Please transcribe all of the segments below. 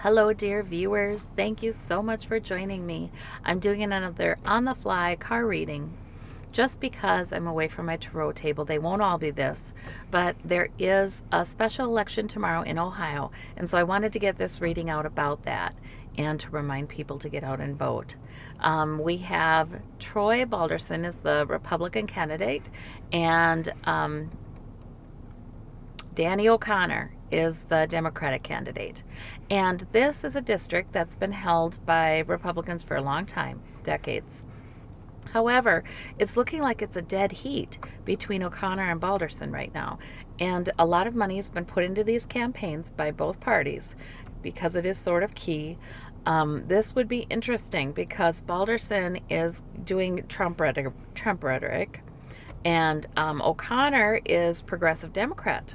Hello, dear viewers. Thank you so much for joining me. I'm doing another on the fly card reading. Just because I'm away from my tarot table, they won't all be this, but there is a special election tomorrow in Ohio, and so I wanted to get this reading out about that and to remind people to get out and vote. We have Troy Balderson is the Republican candidate, and Danny O'Connor is the Democratic candidate. And this is a district that's been held by Republicans for a long time, decades. However, it's looking like it's a dead heat between O'Connor and Balderson right now. And a lot of money has been put into these campaigns by both parties because it is sort of key. This would be interesting because Balderson is doing Trump rhetoric, and O'Connor is progressive Democrat.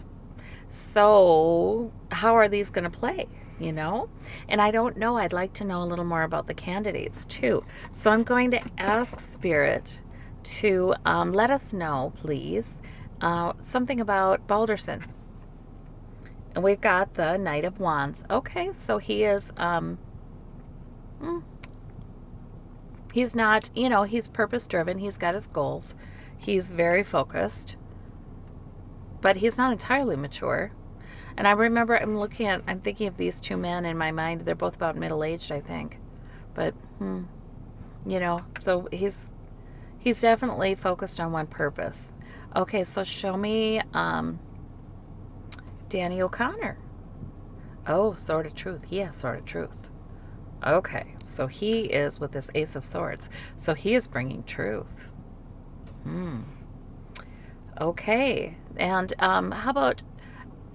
So, how are these going to play? You know? And I don't know. I'd like to know a little more about the candidates too. So, I'm going to ask Spirit to let us know, please, something about Balderson. And we've got the Knight of Wands. Okay, so he is, he's not, he's purpose driven. He's got his goals. He's very focused, but he's not entirely mature. And I remember I'm thinking of these two men in my mind. They're both about middle-aged, I think. But, so he's definitely focused on one purpose. Okay, so show me Danny O'Connor. Oh, Sword of Truth. Yeah, Sword of Truth. Okay, so he is with this Ace of Swords. So he is bringing truth. Okay, and how about,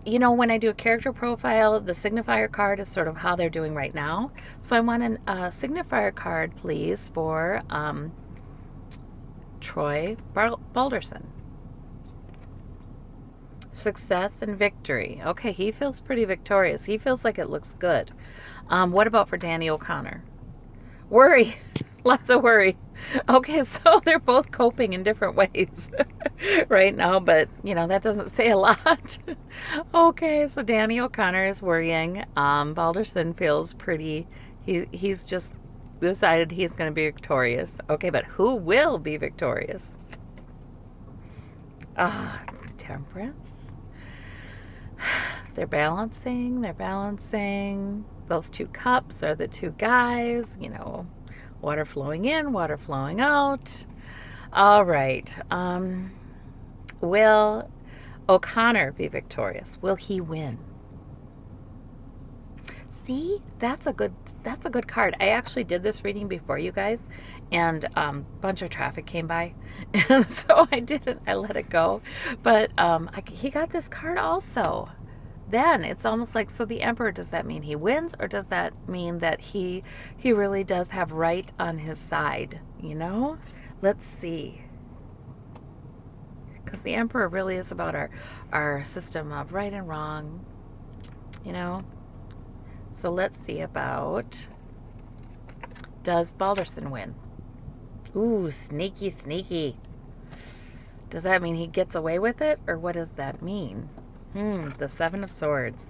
when I do a character profile, the signifier card is sort of how they're doing right now. So I want a signifier card, please, for Troy Balderson. Success and victory. Okay, he feels pretty victorious. He feels like it looks good. What about for Danny O'Connor? Worry. Lots of worry. Okay, so they're both coping in different ways right now, but that doesn't say a lot. Okay, so Danny O'Connor is worrying. Balderson feels pretty, he's just decided he's going to be victorious. Okay, but who will be victorious? Temperance. They're balancing. Those two cups are the two guys, water flowing in, water flowing out. All right. Will O'Connor be victorious? Will he win? See, that's a good card. I actually did this reading before, you guys, and a bunch of traffic came by, and so I let it go. But he got this card also. Then it's almost like, so the Emperor, does that mean he wins, or does that mean that he really does have right on his side? Let's see, because the Emperor really is about our system of right and wrong. So let's see about, does Balderson win? Ooh, sneaky. Does that mean he gets away with it, or what does that mean? The Seven of Swords.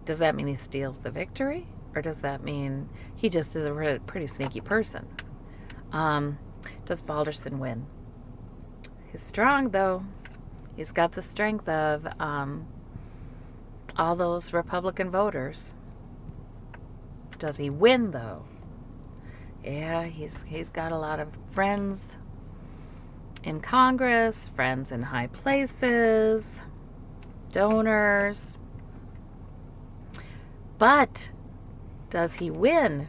Does that mean he steals the victory? Or does that mean he just is a pretty sneaky person? Does Balderson win? He's strong, though. He's got the strength of all those Republican voters. Does he win, though? Yeah, he's got a lot of friends in Congress, friends in high places, donors. But does he win?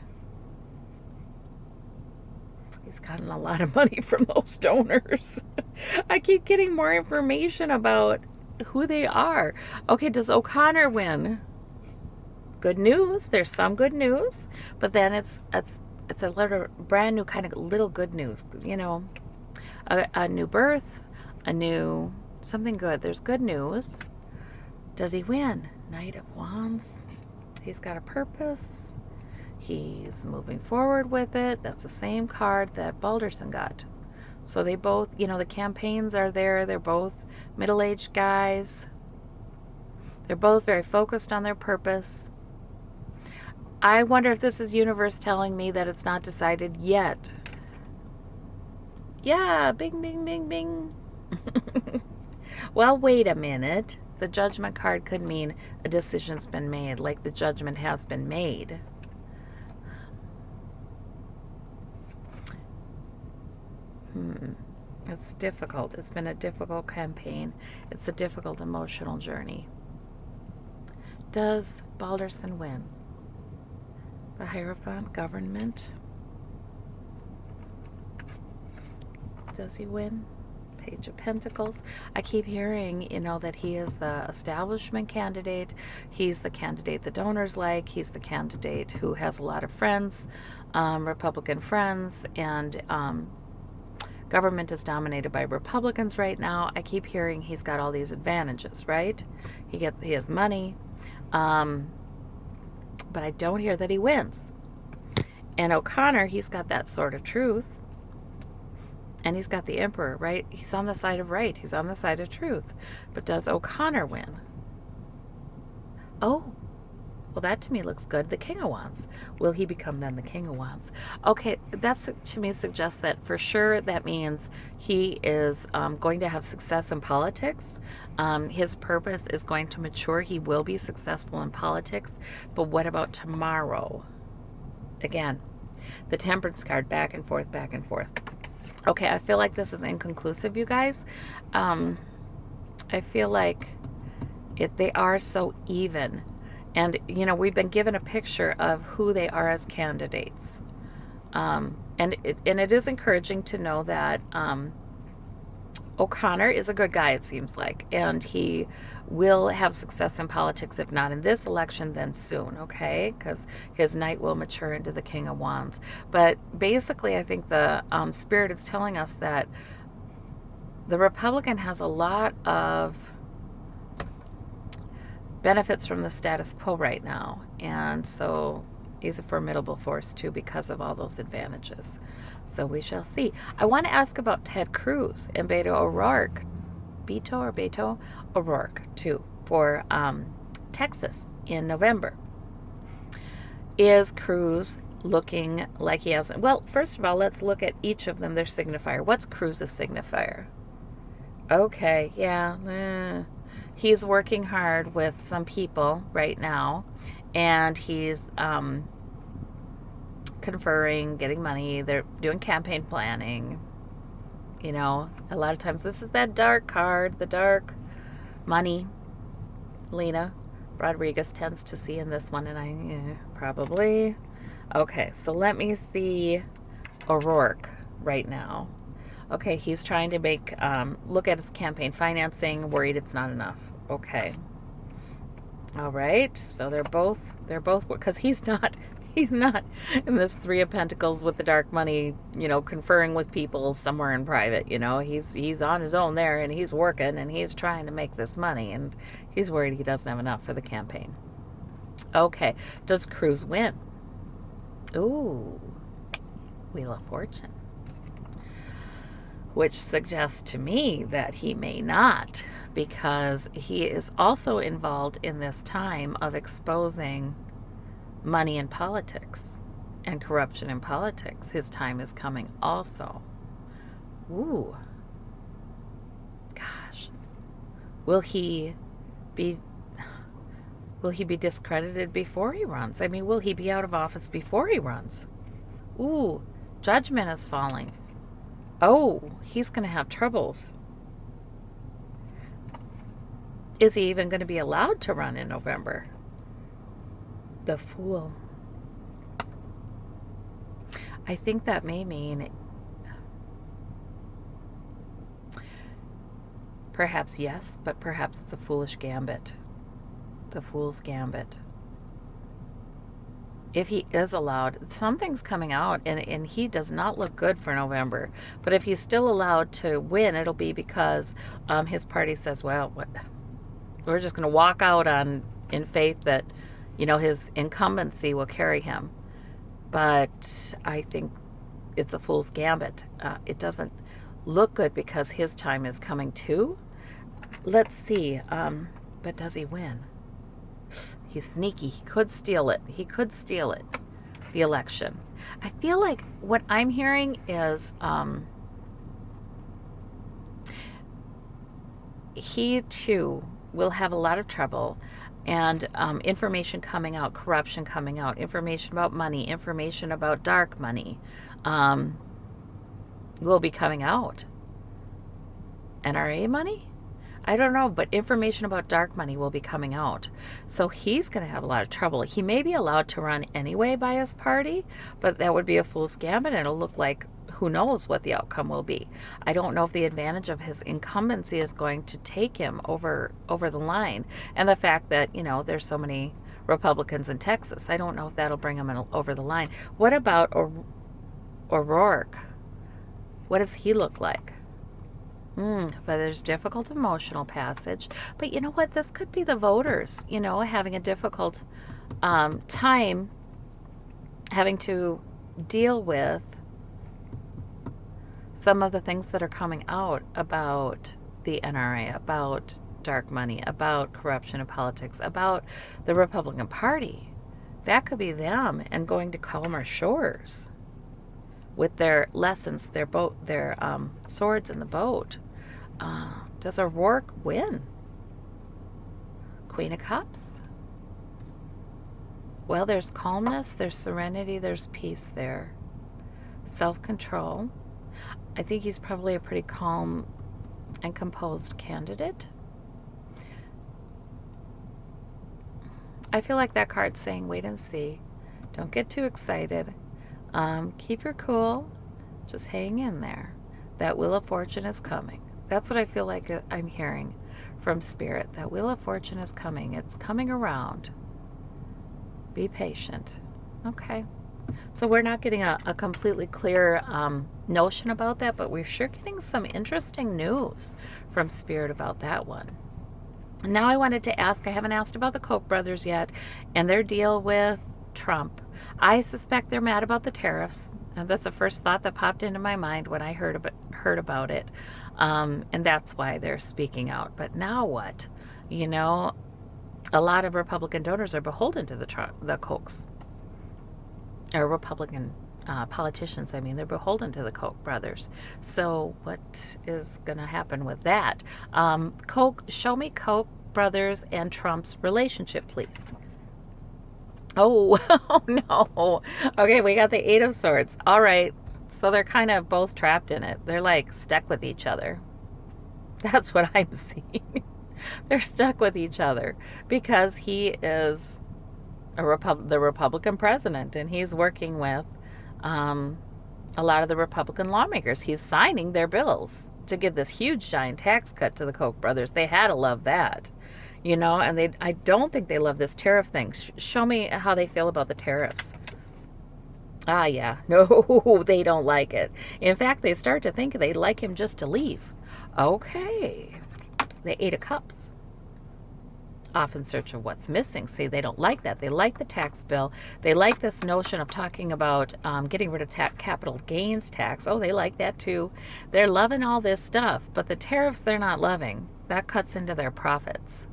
He's gotten a lot of money from those donors. I keep getting more information about who they are. Okay, does O'Connor win? Good news. There's some good news, but then it's a little brand new kind of little good news. A new birth, something good. There's good news. Does he win? Knight of Wands. He's got a purpose. He's moving forward with it. That's the same card that Balderson got. So they both, the campaigns are there. They're both middle-aged guys. They're both very focused on their purpose. I wonder if this is universe telling me that it's not decided yet. Yeah, bing, bing, bing, bing. Well, wait a minute. The judgment card could mean a decision's been made, like the judgment has been made. It's difficult. It's been a difficult campaign. It's a difficult emotional journey. Does Balderson win? The Hierophant, government. Does he win? Page of Pentacles. I keep hearing, that he is the establishment candidate. He's the candidate the donors like. He's the candidate who has a lot of friends, Republican friends, and government is dominated by Republicans right now. I keep hearing he's got all these advantages, right? He has money, but I don't hear that he wins. And O'Connor, he's got that sword of truth. And he's got the Emperor, right? He's on the side of right. He's on the side of truth. But does O'Connor win? Oh, well, that to me looks good. The King of Wands. Will he become then the King of Wands? Okay, that to me suggests that for sure that means he is going to have success in politics. His purpose is going to mature. He will be successful in politics. But what about tomorrow? Again, the Temperance card, back and forth, back and forth. Okay, I feel like this is inconclusive, you guys. I feel like they are so even. And, we've been given a picture of who they are as candidates. And it is encouraging to know that O'Connor is a good guy, it seems like. And he will have success in politics, if not in this election, then soon, okay? Because his knight will mature into the King of Wands. But basically, I think the Spirit is telling us that the Republican has a lot of benefits from the status quo right now. And so he's a formidable force, too, because of all those advantages. So we shall see. I want to ask about Ted Cruz and Beto O'Rourke. Beto O'Rourke, too, for Texas in November. Is Cruz looking like he hasn't? Well, first of all, let's look at each of them, their signifier. What's Cruz's signifier? Okay, yeah. He's working hard with some people right now, and he's conferring, getting money. They're doing campaign planning. A lot of times this is that dark card, the dark money. Lena Rodriguez tends to see in this one, and I probably. Okay, so let me see O'Rourke right now. Okay, he's trying to make look at his campaign financing, worried it's not enough. Okay. All right. So they're both because he's not in this Three of Pentacles with the dark money, conferring with people somewhere in private, he's on his own there, and he's working, and he's trying to make this money, and he's worried he doesn't have enough for the campaign. Okay. Does Cruz win? Ooh. Wheel of Fortune. Which suggests to me that he may not, because he is also involved in this time of exposing money in politics and corruption in politics. His time is coming also. Ooh. Gosh. Will he be discredited before he runs? I mean, will he be out of office before he runs? Ooh, judgment is falling. Oh, he's going to have troubles. Is he even going to be allowed to run in November? The Fool. I think that may mean perhaps yes, but perhaps it's a foolish gambit. The Fool's Gambit. If he is allowed, something's coming out, and he does not look good for November. But if he's still allowed to win, it'll be because his party says, well, we're just going to walk out in faith that, his incumbency will carry him. But I think it's a fool's gambit. It doesn't look good because his time is coming too. Let's see. But does he win? He's sneaky. He could steal it. He could steal it. The election. I feel like what I'm hearing is he too will have a lot of trouble, and information coming out, corruption coming out, information about money, information about dark money um, will be coming out. NRA money? I don't know, but information about dark money will be coming out. So he's going to have a lot of trouble. He may be allowed to run anyway by his party, but that would be a fool's gambit, and it'll look like who knows what the outcome will be. I don't know if the advantage of his incumbency is going to take him over the line, and the fact that, you know, there's so many Republicans in Texas. I don't know if that'll bring him over the line. What about O'Rourke? What does he look like? But there's difficult emotional passage. But you know what? This could be the voters, you know, having a difficult time having to deal with some of the things that are coming out about the NRA, about dark money, about corruption in politics, about the Republican Party. That could be them and going to calmer shores with their lessons, their swords in the boat. Does O'Rourke win? Queen of Cups? Well, there's calmness, there's serenity, there's peace there. Self-control. I think he's probably a pretty calm and composed candidate. I feel like that card's saying wait and see. Don't get too excited. Keep your cool. Just hang in there. That Wheel of Fortune is coming. That's what I feel like I'm hearing from Spirit. That Wheel of Fortune is coming. It's coming around. Be patient. Okay. So we're not getting a completely clear notion about that, but we're sure getting some interesting news from Spirit about that one. Now I wanted to ask, I haven't asked about the Koch brothers yet and their deal with Trump. I suspect they're mad about the tariffs. And that's the first thought that popped into my mind when I heard about it. And that's why they're speaking out. But now what? You know, a lot of Republican donors are beholden to the Kochs. Or Republican politicians, I mean, they're beholden to the Koch brothers. So what is going to happen with that? Show me Koch brothers and Trump's relationship, please. Oh, oh no. Okay, we got the Eight of Swords. All right. So they're kind of both trapped in it. They're like stuck with each other. That's what I'm seeing. They're stuck with each other because he is the Republican president, and he's working with a lot of the Republican lawmakers. He's signing their bills to give this huge giant tax cut to the Koch brothers. They had to love that. You know, and I don't think they love this tariff thing. Show me how they feel about the tariffs. Ah, yeah. No, they don't like it. In fact, they start to think they'd like him just to leave. Okay. The Eight of Cups. Off in search of what's missing. See, they don't like that. They like the tax bill. They like this notion of talking about getting rid of capital gains tax. Oh, they like that too. They're loving all this stuff, but the tariffs they're not loving. That cuts into their profits.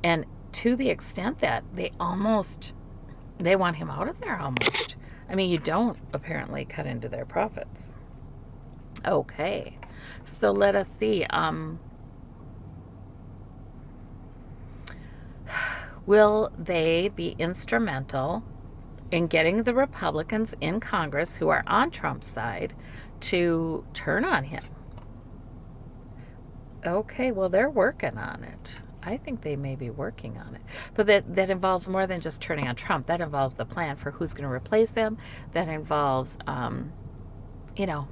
And to the extent that they want him out of there almost. I mean, you don't apparently cut into their profits. Okay. So let us see. Will they be instrumental in getting the Republicans in Congress who are on Trump's side to turn on him? Okay, well, they're working on it. I think they may be working on it. But that involves more than just turning on Trump. That involves the plan for who's going to replace him. That involves, you know,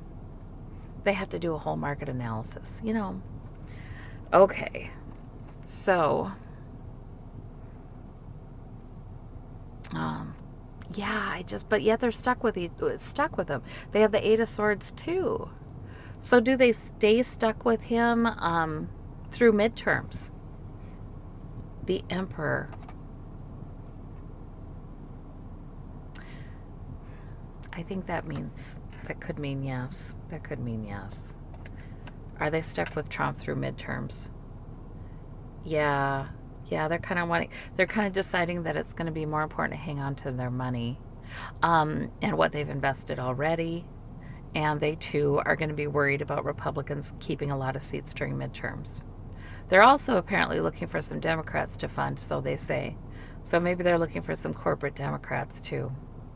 they have to do a whole market analysis, you know. Okay. So, yeah, but yet they're stuck with him. They have the Eight of Swords too. So do they stay stuck with him through midterms? The Emperor. I think that could mean yes. That could mean yes. Are they stuck with Trump through midterms? Yeah. Yeah, they're kind of deciding that it's going to be more important to hang on to their money, and what they've invested already. And they too are going to be worried about Republicans keeping a lot of seats during midterms. They're also apparently looking for some Democrats to fund, so they say. So maybe they're looking for some corporate Democrats too.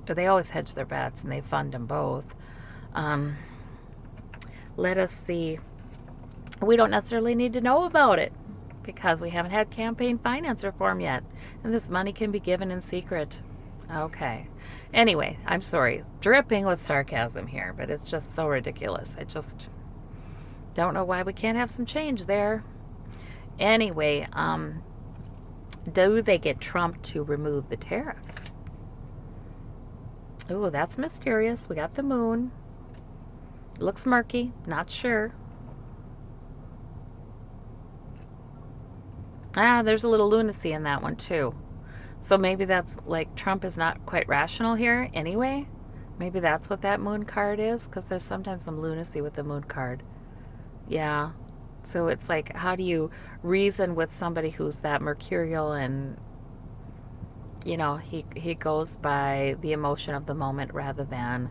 But they always hedge their bets and they fund them both. Um, let us see. We don't necessarily need to know about it because we haven't had campaign finance reform yet, and this money can be given in secret. Okay. Anyway, I'm sorry, dripping with sarcasm here, but it's just so ridiculous. I just don't know why we can't have some change there. Anyway, do they get Trump to remove the tariffs? Ooh, that's mysterious. We got the moon. Looks murky. Not sure. Ah, there's a little lunacy in that one too. So maybe that's like Trump is not quite rational here anyway. Maybe that's what that moon card is, because there's sometimes some lunacy with the moon card. Yeah. So it's like, how do you reason with somebody who's that mercurial and, he goes by the emotion of the moment rather than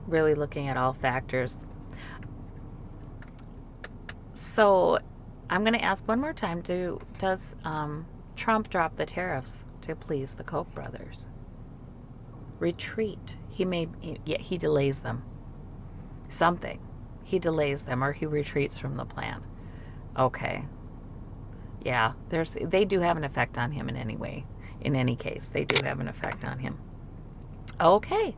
really looking at all factors. So I'm going to ask one more time, does Trump drop the tariffs to please the Koch brothers? Retreat. He delays them. Something. He delays them or he retreats from the plan. Okay. Yeah, they do have an effect on him in any way. In any case, they do have an effect on him. Okay.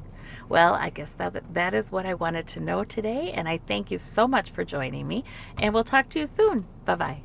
Well, I guess that is what I wanted to know today, and I thank you so much for joining me, and we'll talk to you soon. Bye-bye.